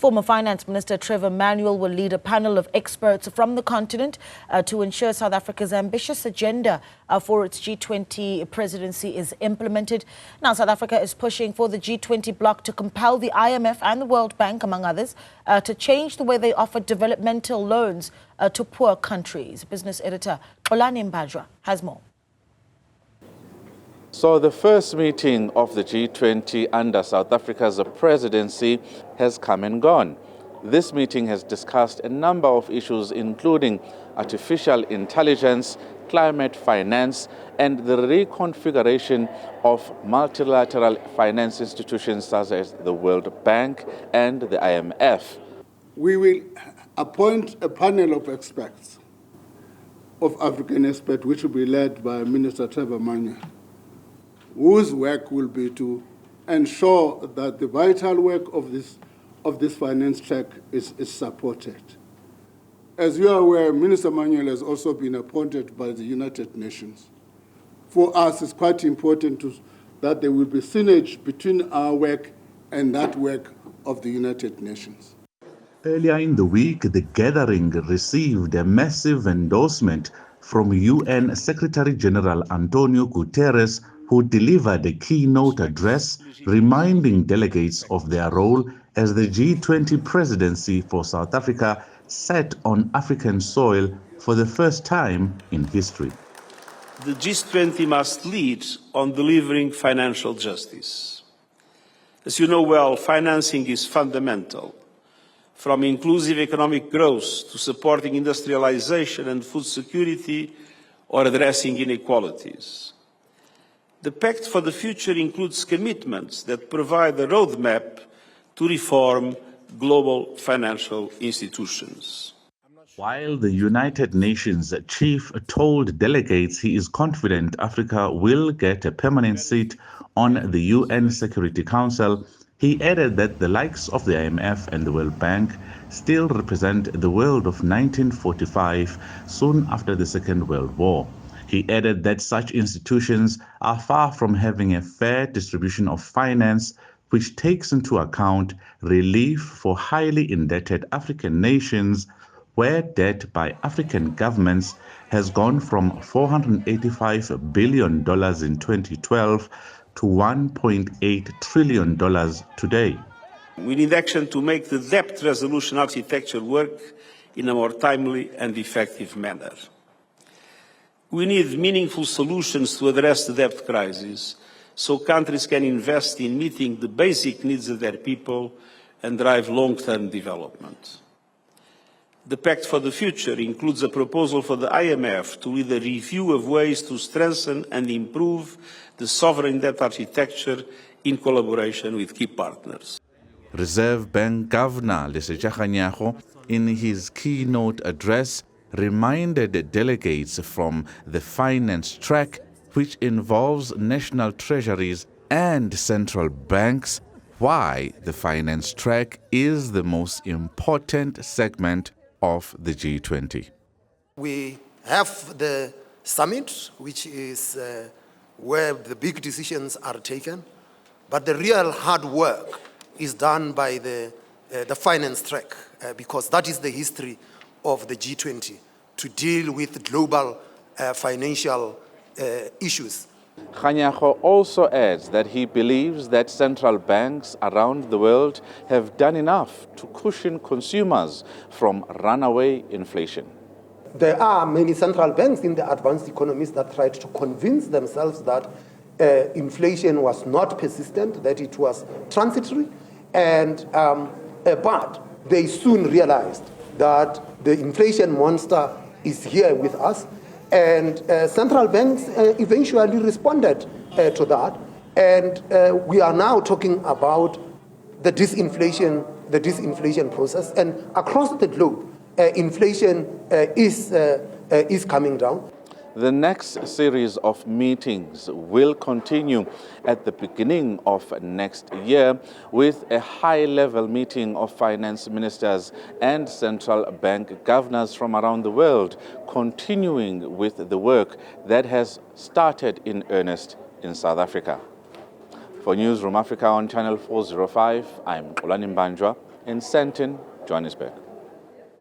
Former Finance Minister Trevor Manuel will lead a panel of experts from the continent to ensure South Africa's ambitious agenda for its G20 presidency is implemented. Now, South Africa is pushing for the G20 bloc to compel the IMF and the World Bank, among others, to change the way they offer developmental loans to poor countries. Business editor Xolani Mbanjwa has more. So the first meeting of the G20 under South Africa's presidency has come and gone. This meeting has discussed a number of issues, including artificial intelligence, climate finance, and the reconfiguration of multilateral finance institutions such as the World Bank and the IMF. We will appoint a panel of experts, of African experts, which will be led by Minister Trevor Manuel, whose work will be to ensure that the vital work of this finance track is supported. As you are aware, Minister Manuel has also been appointed by the United Nations. For us, it's quite important that there will be synergy between our work and that work of the United Nations. Earlier in the week, the gathering received a massive endorsement from UN Secretary-General Antonio Guterres, who delivered a keynote address reminding delegates of their role as the G20 presidency for South Africa set on African soil for the first time in history. The G20 must lead on delivering financial justice. As you know well, financing is fundamental, from inclusive economic growth to supporting industrialization and food security or addressing inequalities. The Pact for the Future includes commitments that provide a roadmap to reform global financial institutions. While the United Nations chief told delegates he is confident Africa will get a permanent seat on the UN Security Council, he added that the likes of the IMF and the World Bank still represent the world of 1945, soon after the Second World War. He added that such institutions are far from having a fair distribution of finance, which takes into account relief for highly indebted African nations, where debt by African governments has gone from $485 billion in 2012 to $1.8 trillion today. We need action to make the debt resolution architecture work in a more timely and effective manner. We need meaningful solutions to address the debt crisis so countries can invest in meeting the basic needs of their people and drive long-term development. The Pact for the Future includes a proposal for the IMF to lead a review of ways to strengthen and improve the sovereign debt architecture in collaboration with key partners. Reserve Bank Governor Lesetja Kganyago, in his keynote address, reminded delegates from the finance track, which involves national treasuries and central banks, why the finance track is the most important segment of the G20. We have the summit, which is where the big decisions are taken, but the real hard work is done by the finance track, because that is the history of the G20, to deal with global financial issues. Kganyago also adds that he believes that central banks around the world have done enough to cushion consumers from runaway inflation. There are many central banks in the advanced economies that tried to convince themselves that inflation was not persistent, that it was transitory, and but they soon realized that the inflation monster is here with us, and central banks eventually responded to that, and we are now talking about the disinflation process, and across the globe, inflation is coming down. The next series of meetings will continue at the beginning of next year with a high-level meeting of finance ministers and central bank governors from around the world, continuing with the work that has started in earnest in South Africa. For Newzroom Afrika on Channel 405, I'm Xolani Mbanjwa. in Sandton, Johannesburg.